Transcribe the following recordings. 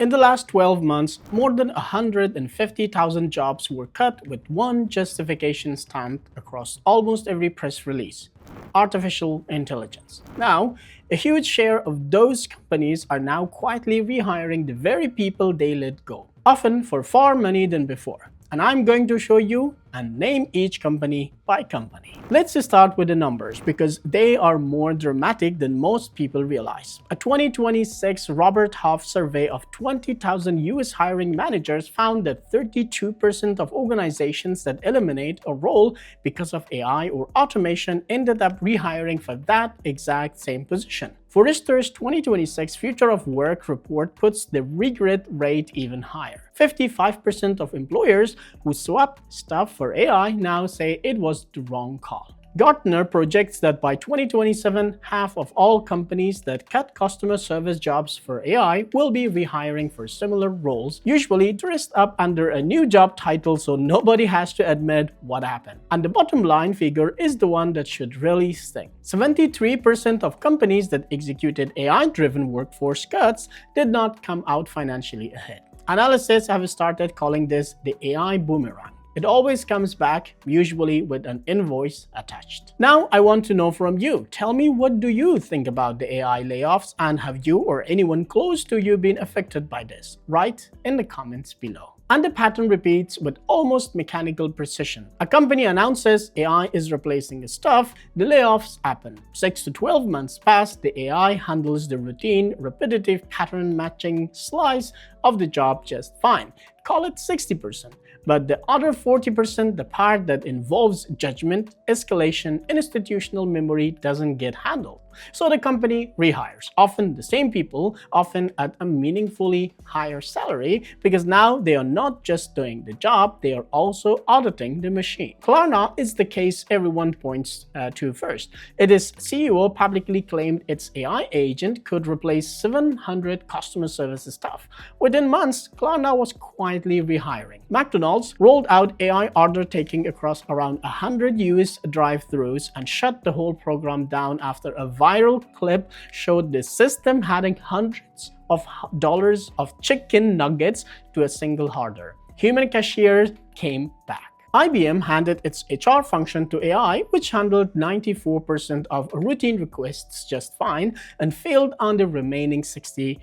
In the last 12 months, more than 150,000 jobs were cut with one justification stamped across almost every press release: artificial intelligence. Now, a huge share of those companies are now quietly rehiring the very people they let go, often for far more money than before. And I'm going to show you and name each company by company. Let's start with the numbers because they are more dramatic than most people realize. A 2026 Robert Half survey of 20,000 US hiring managers found that 32% of organizations that eliminate a role because of AI or automation ended up rehiring for that exact same position. Forrester's 2026 Future of Work report puts the regret rate even higher. 55% of employers who swap staff for AI now say it was the wrong call. Gartner projects that by 2027, half of all companies that cut customer service jobs for AI will be rehiring for similar roles, usually dressed up under a new job title so nobody has to admit what happened. And the bottom line figure is the one that should really sting. 73% of companies that executed AI-driven workforce cuts did not come out financially ahead. Analysts have started calling this the AI boomerang. It always comes back, usually with an invoice attached. Now, I want to know from you. Tell me, what do you think about the AI layoffs, and have you or anyone close to you been affected by this? Write in the comments below. And the pattern repeats with almost mechanical precision. A company announces AI is replacing staff, the layoffs happen. 6 to 12 months pass, the AI handles the routine, repetitive pattern matching slice of the job just fine. Call it 60%. But the other 40%, the part that involves judgment, escalation, institutional memory, doesn't get handled. So the company rehires, often the same people, often at a meaningfully higher salary, because now they are not just doing the job, they are also auditing the machine. Klarna is the case everyone points to first. Its CEO publicly claimed its AI agent could replace 700 customer service staff. Within months, Klarna was quietly rehiring. McDonald's rolled out AI order taking across around 100 US drive-thrus and shut the whole program down after a viral clip showed the system handing hundreds of dollars of chicken nuggets to a single order. Human cashiers came back. IBM handed its HR function to AI, which handled 94% of routine requests just fine and failed on the remaining 60%,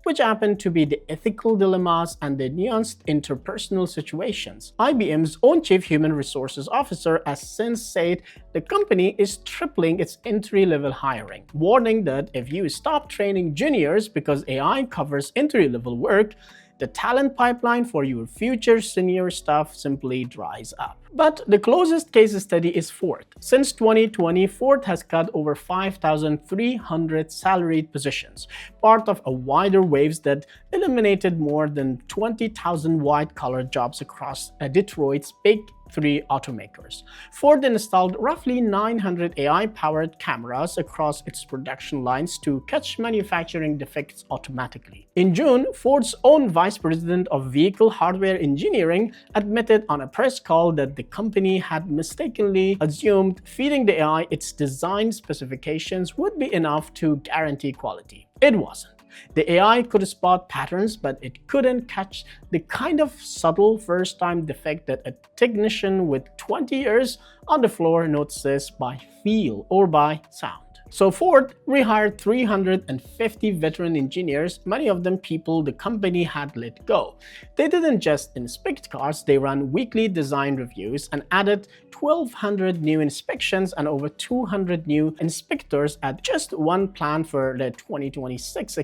which happened to be the ethical dilemmas and the nuanced interpersonal situations. IBM's own chief human resources officer has since said the company is tripling its entry-level hiring, warning that if you stop training juniors because AI covers entry-level work, the talent pipeline for your future senior staff simply dries up. But the closest case study is Ford. Since 2020, Ford has cut over 5,300 salaried positions, part of a wider wave that eliminated more than 20,000 white-collar jobs across Detroit's big three automakers. Ford installed roughly 900 AI-powered cameras across its production lines to catch manufacturing defects automatically. In June, Ford's own vice president of vehicle hardware engineering admitted on a press call that the company had mistakenly assumed feeding the AI its design specifications would be enough to guarantee quality. It wasn't. The AI could spot patterns, but it couldn't catch the kind of subtle first-time defect that a technician with 20 years on the floor notices by feel or by sound. So Ford rehired 350 veteran engineers, many of them people the company had let go. They didn't just inspect cars, they ran weekly design reviews and added 1,200 new inspections and over 200 new inspectors at just one plant for the 2026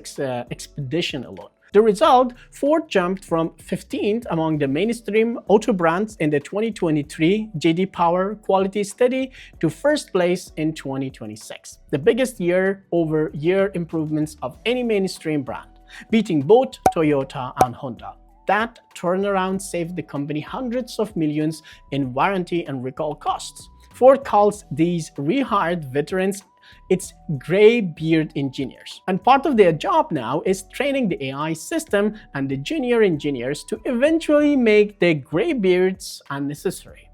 expedition alone. The result, Ford jumped from 15th among the mainstream auto brands in the 2023 J.D. Power Quality Study to first place in 2026, the biggest year-over-year improvements of any mainstream brand, beating both Toyota and Honda. That turnaround saved the company hundreds of millions in warranty and recall costs. Ford calls these rehired veterans its gray-beard engineers. And part of their job now is training the AI system and the junior engineers to eventually make their graybeards unnecessary,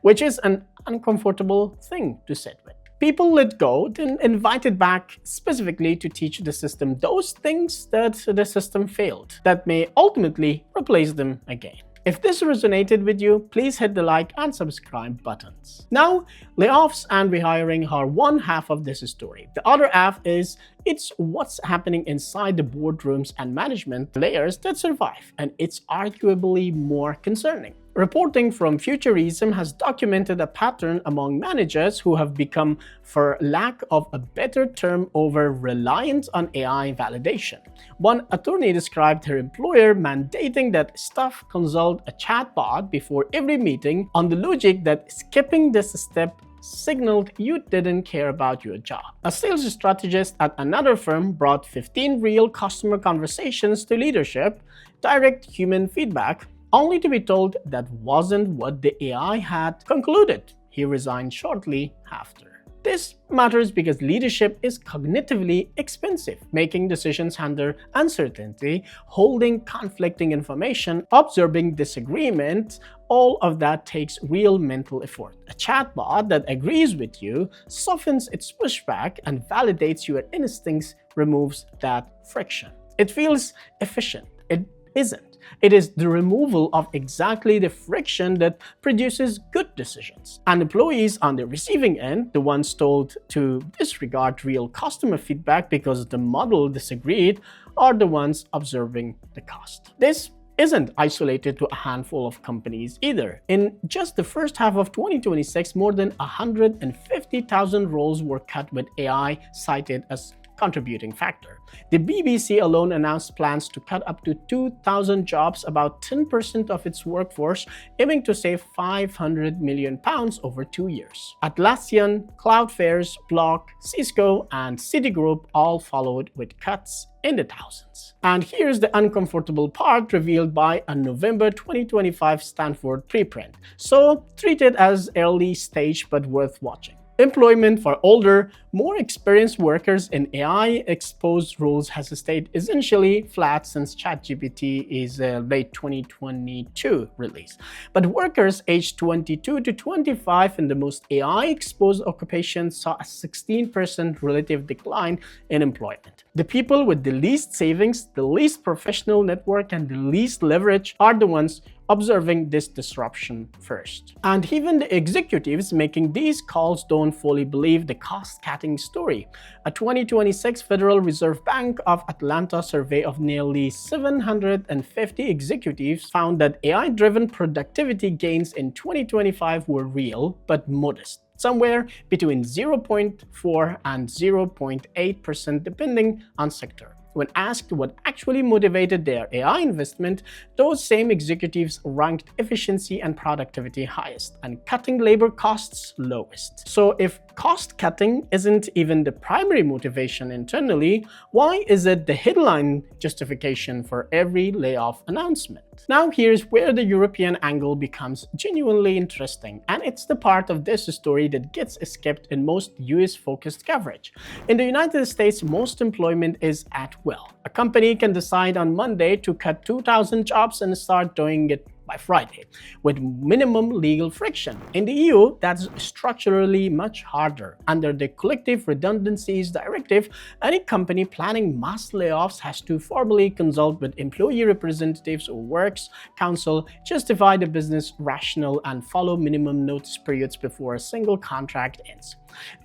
which is an uncomfortable thing to sit with. People let go, then invited back specifically to teach the system those things that the system failed, that may ultimately replace them again. If this resonated with you, please hit the like and subscribe buttons. Now, layoffs and rehiring are one half of this story. The other half is it's what's happening inside the boardrooms and management layers that survive, and it's arguably more concerning. Reporting from Futurism has documented a pattern among managers who have become, for lack of a better term, over-reliant on AI validation. One attorney described her employer mandating that staff consult a chatbot before every meeting on the logic that skipping this step signaled you didn't care about your job. A sales strategist at another firm brought 15 real customer conversations to leadership, direct human feedback, only to be told that wasn't what the AI had concluded. He resigned shortly after. This matters because leadership is cognitively expensive. Making decisions under uncertainty, holding conflicting information, observing disagreement, all of that takes real mental effort. A chatbot that agrees with you, softens its pushback, and validates your instincts removes that friction. It feels efficient. It isn't. It is the removal of exactly the friction that produces good decisions. And employees on the receiving end, the ones told to disregard real customer feedback because the model disagreed, are the ones observing the cost. This isn't isolated to a handful of companies either. In just the first half of 2026, more than 150,000 roles were cut with AI cited as contributing factor. The BBC alone announced plans to cut up to 2,000 jobs, about 10% of its workforce, aiming to save £500 million over 2 years. Atlassian, Cloudflare's, Block, Cisco, and Citigroup all followed with cuts in the thousands. And here's the uncomfortable part revealed by a November 2025 Stanford preprint, so treat it as early stage but worth watching. Employment for older, more experienced workers in AI-exposed roles has stayed essentially flat since ChatGPT is a late 2022 release. But workers aged 22 to 25 in the most AI-exposed occupations saw a 16% relative decline in employment. The people with the least savings, the least professional network, and the least leverage are the ones observing this disruption first. And even the executives making these calls don't fully believe the cost-cutting story. A 2026 Federal Reserve Bank of Atlanta survey of nearly 750 executives found that AI-driven productivity gains in 2025 were real but modest, somewhere between 0.4 and 0.8% depending on sector. When asked what actually motivated their AI investment, those same executives ranked efficiency and productivity highest and cutting labor costs lowest. So if cost cutting isn't even the primary motivation internally, why is it the headline justification for every layoff announcement? Now here's where the European angle becomes genuinely interesting, and it's the part of this story that gets skipped in most US-focused coverage. In the United States, most employment is at will. A company can decide on Monday to cut 2,000 jobs and start doing it by Friday, with minimum legal friction. In the EU, that's structurally much harder. Under the Collective Redundancies Directive, any company planning mass layoffs has to formally consult with employee representatives or works council, justify the business rationale, and follow minimum notice periods before a single contract ends.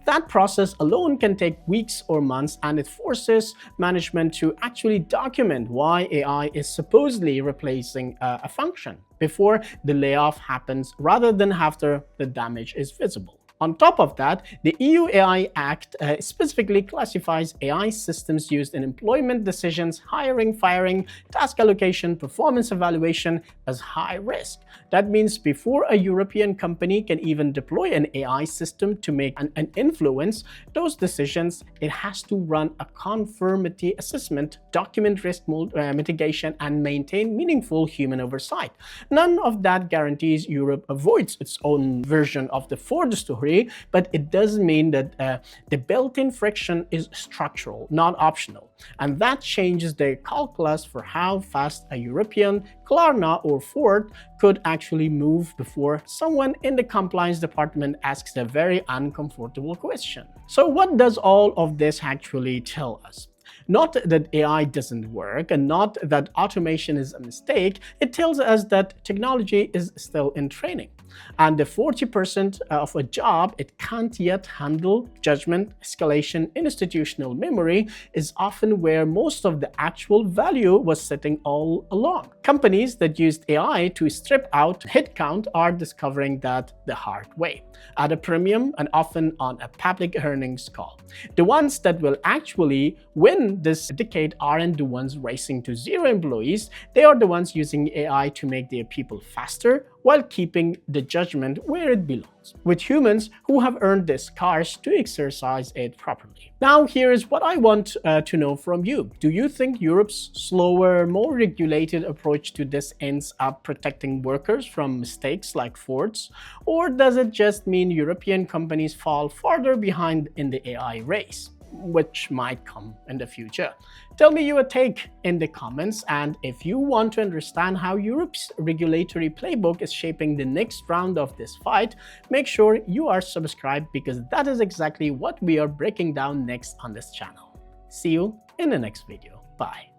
That process alone can take weeks or months, and it forces management to actually document why AI is supposedly replacing a function before the layoff happens rather than after the damage is visible. On top of that, the EU AI Act specifically classifies AI systems used in employment decisions, hiring, firing, task allocation, performance evaluation as high risk. That means before a European company can even deploy an AI system to make an influence those decisions, it has to run a conformity assessment, document risk mitigation, and maintain meaningful human oversight. None of that guarantees Europe avoids its own version of the Ford story, clearly, but it does mean that the built-in friction is structural, not optional. And that changes the calculus for how fast a European Klarna or Ford could actually move before someone in the compliance department asks a very uncomfortable question. So what does all of this actually tell us? Not that AI doesn't work and not that automation is a mistake, it tells us that technology is still in training. And the 40% of a job it can't yet handle, judgment, escalation, institutional memory, is often where most of the actual value was sitting all along. Companies that used AI to strip out headcount are discovering that the hard way, at a premium and often on a public earnings call. The ones that will actually win this decade aren't the ones racing to zero employees, they are the ones using AI to make their people faster while keeping the judgment where it belongs, with humans who have earned the scars to exercise it properly. Now, here is what I want to know from you. Do you think Europe's slower, more regulated approach to this ends up protecting workers from mistakes like Ford's? Or does it just mean European companies fall farther behind in the AI race, which might come in the future? Tell me your take in the comments, and if you want to understand how Europe's regulatory playbook is shaping the next round of this fight, make sure you are subscribed because that is exactly what we are breaking down next on this channel. See you in the next video. Bye.